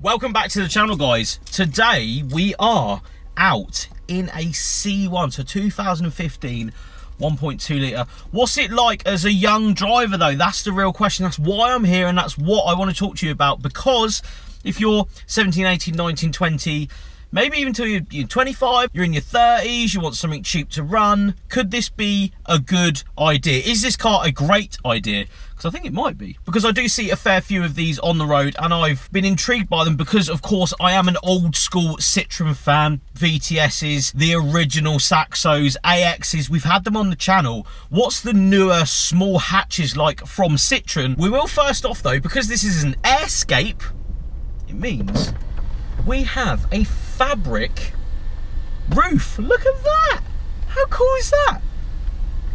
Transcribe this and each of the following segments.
Welcome back to the channel, guys. Today we are out in a C1, so 2015 1.2 litre. What's it like as a young driver though? That's the real question. That's why I'm here, and that's what I want to talk to you about, because if you're 17, 18, 19, 20, maybe even till you're 25, you're in your 30s, you want something cheap to run, could this be a good idea? Is this car a great idea? Because I think it might be, because I do see a fair few of these on the road and I've been intrigued by them because, of course, I am an old school Citroen fan. VTSs, the original Saxos, AXs, we've had them on the channel. What's the newer small hatches like from Citroen? We will first off though, because this is an Airscape, it means we have a fabric roof. Look at that. How cool is that?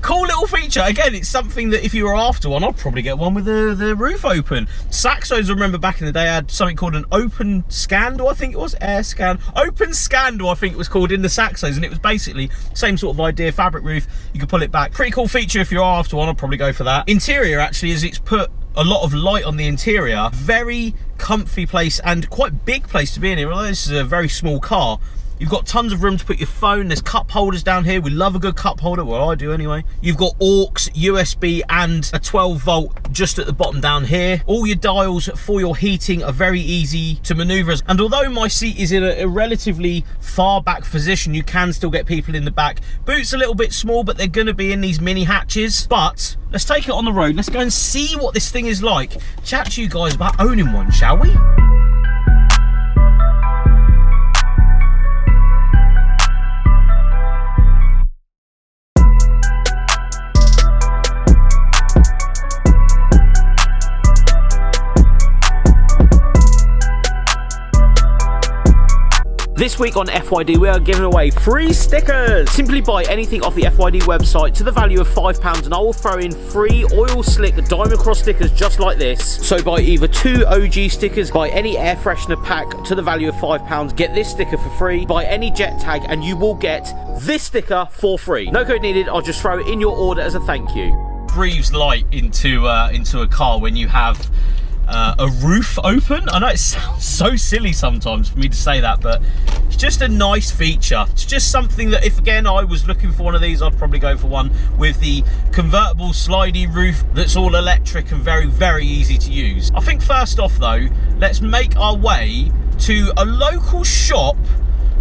Cool little feature. Again, it's something that if you were after one, I'd probably get one with the roof open. Saxos, I remember back in the day, had something called an open scandal, I think it was, air scan. Open scandal, I think it was called, in the Saxos, and it was basically same sort of idea, fabric roof, you could pull it back. Pretty cool feature if you're after one, I'd probably go for that. Interior, actually, is it's put a lot of light on the interior. Very comfy place and quite big place to be in here, although this is a very small car. You've got tons of room to put your phone. There's cup holders down here. We love a good cup holder. Well, I do anyway. You've got aux, USB and a 12 volt just at the bottom down here. All your dials for your heating are very easy to maneuver. And although my seat is in a relatively far back position, you can still get people in the back. Boot's a little bit small, but they're going to be in these mini hatches. But let's take it on the road. Let's go and see what this thing is like. Chat to you guys about owning one, shall we? This week on FYD, we are giving away free stickers. Simply buy anything off the FYD website to the value of £5 and I will throw in free oil slick diamond cross stickers just like this. So buy either 2 OG stickers, buy any air freshener pack to the value of £5, get this sticker for free, buy any jet tag and you will get this sticker for free. No code needed, I'll just throw it in your order as a thank you. Breathes light into a car when you have a roof open. I know it sounds so silly sometimes for me to say that, but it's just a nice feature. It's just something that if again I was looking for one of these, I'd probably go for one with the convertible slidey roof that's all electric and very, very easy to use. I think first off though, let's make our way to a local shop,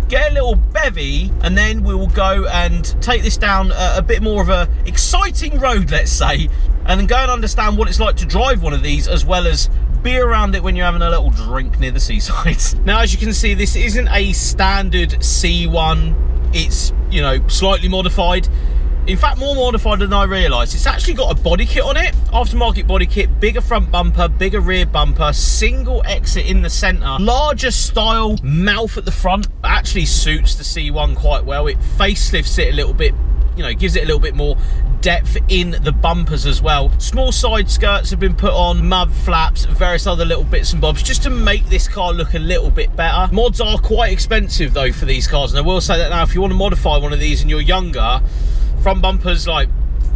get a little bevy, and then we will go and take this down a bit more of a exciting road, let's say, and then go and understand what it's like to drive one of these, as well as be around it when you're having a little drink near the seaside. Now, as you can see, this isn't a standard C1. It's, you know, slightly modified. In fact, more modified than I realised. It's actually got a body kit on it, aftermarket body kit, bigger front bumper, bigger rear bumper, single exit in the centre, larger style mouth at the front. Actually suits the C1 quite well. It facelifts it a little bit, you know, gives it a little bit more depth in the bumpers as well. Small side skirts have been put on, mud flaps, various other little bits and bobs, just to make this car look a little bit better. Mods are quite expensive though for these cars, and I will say that now, if you want to modify one of these and you're younger, front bumpers like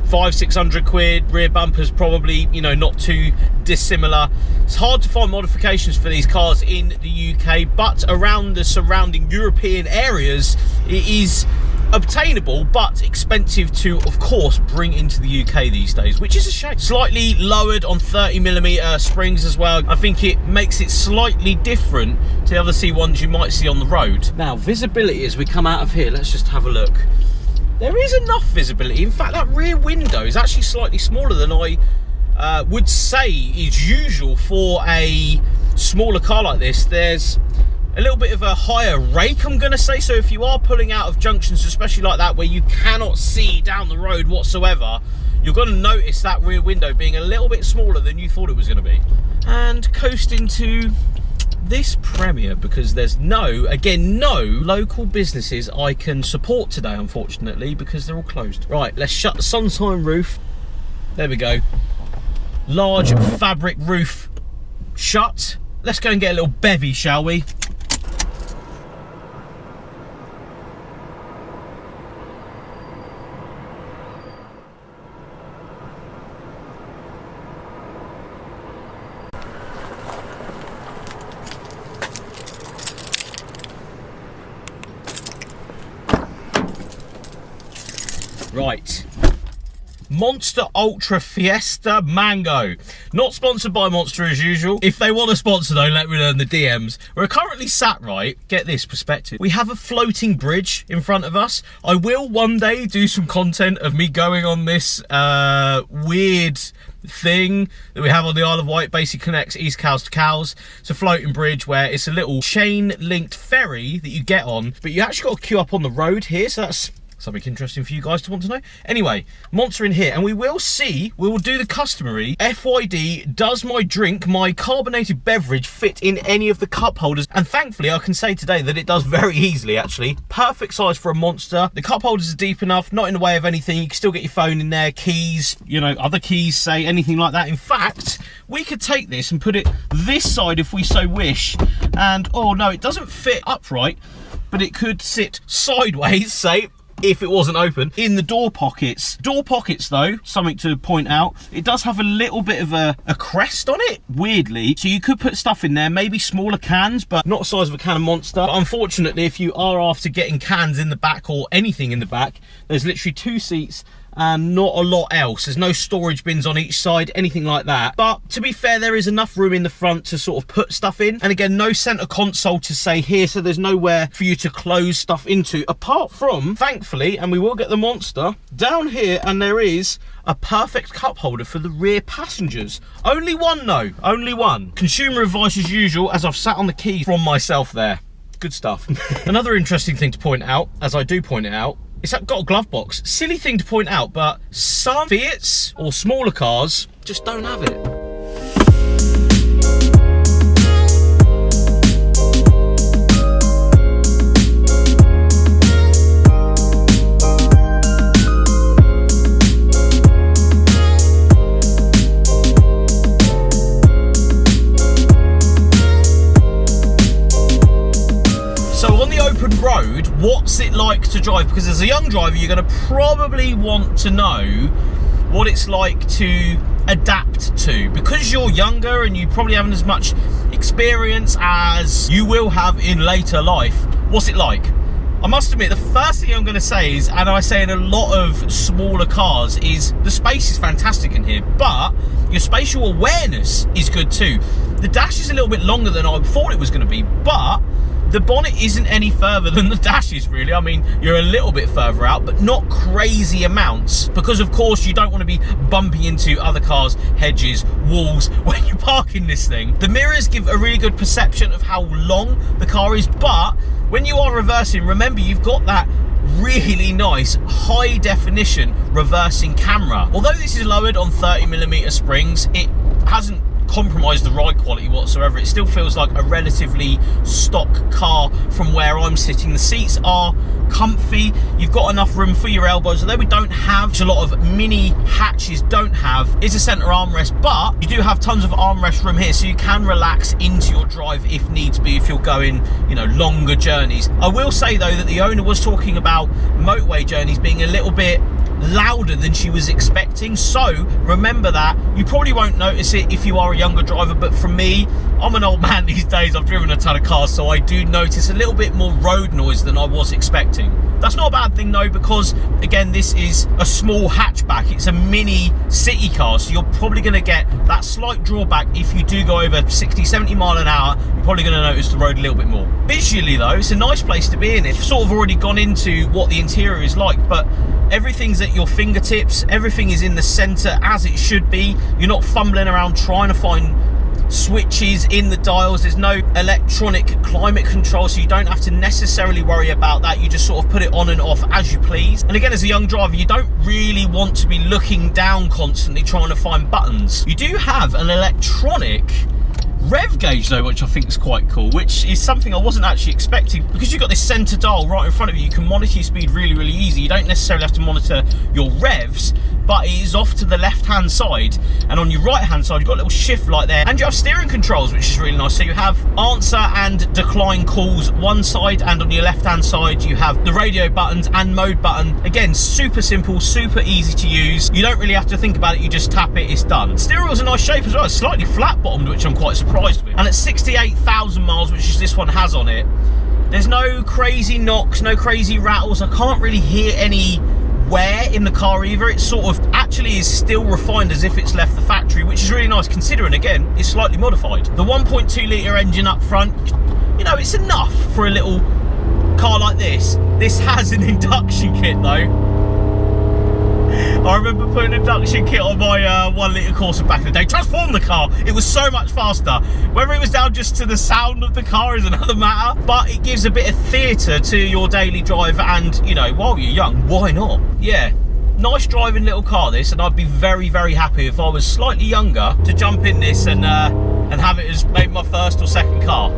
500-600 quid, rear bumpers probably, you know, not too dissimilar. It's hard to find modifications for these cars in the UK, but around the surrounding European areas it is obtainable, but expensive to, of course, bring into the UK these days, which is a shame. Slightly lowered on 30mm springs as well. I think it makes it slightly different to the other C1s you might see on the road. Now, visibility as we come out of here, let's just have a look. There is enough visibility. In fact, that rear window is actually slightly smaller than I would say is usual for a smaller car like this. There's a little bit of a higher rake, I'm going to say. So if you are pulling out of junctions, especially like that, where you cannot see down the road whatsoever, you're going to notice that rear window being a little bit smaller than you thought it was going to be. And coast into this premiere, because there's no local businesses I can support today, unfortunately, because they're all closed. Right, let's shut the sunshine roof. There we go. Large fabric roof shut. Let's go and get a little bevy, shall we? Right, Monster Ultra Fiesta Mango. Not sponsored by Monster as usual. If they want a sponsor though, let me know in the DMs. We're currently sat, right, get this perspective. We have a floating bridge in front of us. I will one day do some content of me going on this weird thing that we have on the Isle of Wight. Basically connects East Cowes to Cowes. It's a floating bridge where it's a little chain linked ferry that you get on, but you actually got to queue up on the road here, so that's something interesting for you guys to want to know. Anyway, Monster in here, and we will do the customary FYD, does my drink, my carbonated beverage, fit in any of the cup holders? And thankfully I can say today that it does very easily, actually. Perfect size for a Monster. The cup holders are deep enough, not in the way of anything. You can still get your phone in there, keys, you know, other keys, say, anything like that. In fact, we could take this and put it this side if we so wish, and oh no, it doesn't fit upright, but it could sit sideways, say, if it wasn't open, in the door pockets. Door pockets though, something to point out, it does have a little bit of a crest on it, weirdly, so you could put stuff in there, maybe smaller cans, but not the size of a can of Monster. But unfortunately, if you are after getting cans in the back or anything in the back, there's literally 2 seats and not a lot else. There's no storage bins on each side, anything like that. But to be fair, there is enough room in the front to sort of put stuff in. And again, no center console to say here, so there's nowhere for you to close stuff into, apart from, thankfully, and we will get the Monster, down here, and there is a perfect cup holder for the rear passengers. Only one though, only one. Consumer advice as usual, as I've sat on the keys from myself there. Good stuff. Another interesting thing to point out, as I do point it out, it's got a glove box. Silly thing to point out, but some Fiats or smaller cars just don't have it. Road, what's it like to drive? Because as a young driver, you're going to probably want to know what it's like to adapt to, because you're younger and you probably haven't as much experience as you will have in later life. What's it like? I must admit, the first thing I'm going to say is, and I say in a lot of smaller cars, is the space is fantastic in here, but your spatial awareness is good too. The dash is a little bit longer than I thought it was going to be, but the bonnet isn't any further than the dash is, really. I mean, you're a little bit further out, but not crazy amounts, because of course you don't want to be bumping into other cars, hedges, walls when you're parking this thing. The mirrors give a really good perception of how long the car is, but when you are reversing, remember you've got that really nice high definition reversing camera. Although this is lowered on 30mm springs, it hasn't compromise the ride quality whatsoever. It still feels like a relatively stock car from where I'm sitting. The seats are comfy, you've got enough room for your elbows, although we don't have, which a lot of mini hatches don't have, is a center armrest, but you do have tons of armrest room here, so you can relax into your drive if needs be, if you're going, you know, longer journeys. I will say though that the owner was talking about motorway journeys being a little bit louder than she was expecting, so remember that. You probably won't notice it if you are a younger driver, but for me, I'm an old man these days, I've driven a ton of cars, so I do notice a little bit more road noise than I was expecting. That's not a bad thing though, because again, this is a small hatchback, it's a mini city car, so you're probably going to get that slight drawback. If you do go over 60-70 mile an hour, you're probably going to notice the road a little bit more. Visually though, it's a nice place to be in. It's sort of already gone into what the interior is like, but everything's at your fingertips, everything is in the center as it should be. You're not fumbling around trying to find switches in the dials. There's no electronic climate control, so you don't have to necessarily worry about that. You just sort of put it on and off as you please. And again, as a young driver, you don't really want to be looking down constantly trying to find buttons. You do have an electronic rev gauge though, which I think is quite cool, which is something I wasn't actually expecting. Because you've got this center dial right in front of you, you can monitor your speed really easy. You don't necessarily have to monitor your revs, but it is off to the left hand side, and on your right hand side you've got a little shift light there, and you have steering controls, which is really nice. So you have answer and decline calls one side, and on your left hand side you have the radio buttons and mode button. Again, super simple, super easy to use. You don't really have to think about it, you just tap it, it's done. Steering wheel's a nice shape as well. It's slightly flat bottomed, which I'm quite surprised with. And at 68,000 miles, which is this one has on it, there's no crazy knocks, no crazy rattles. I can't really hear any wear in the car either. It sort of actually is still refined as if it's left the factory, which is really nice considering, again, it's slightly modified. The 1.2 litre engine up front, you know, it's enough for a little car like this. This has an induction kit though. I remember putting an induction kit on my 1 litre Corsa back in the day. Transformed the car. It was so much faster. Whether it was down just to the sound of the car is another matter, but it gives a bit of theatre to your daily drive, and, you know, while you're young, why not? Yeah, nice driving little car this, and I'd be very happy if I was slightly younger to jump in this and have it as maybe my first or second car.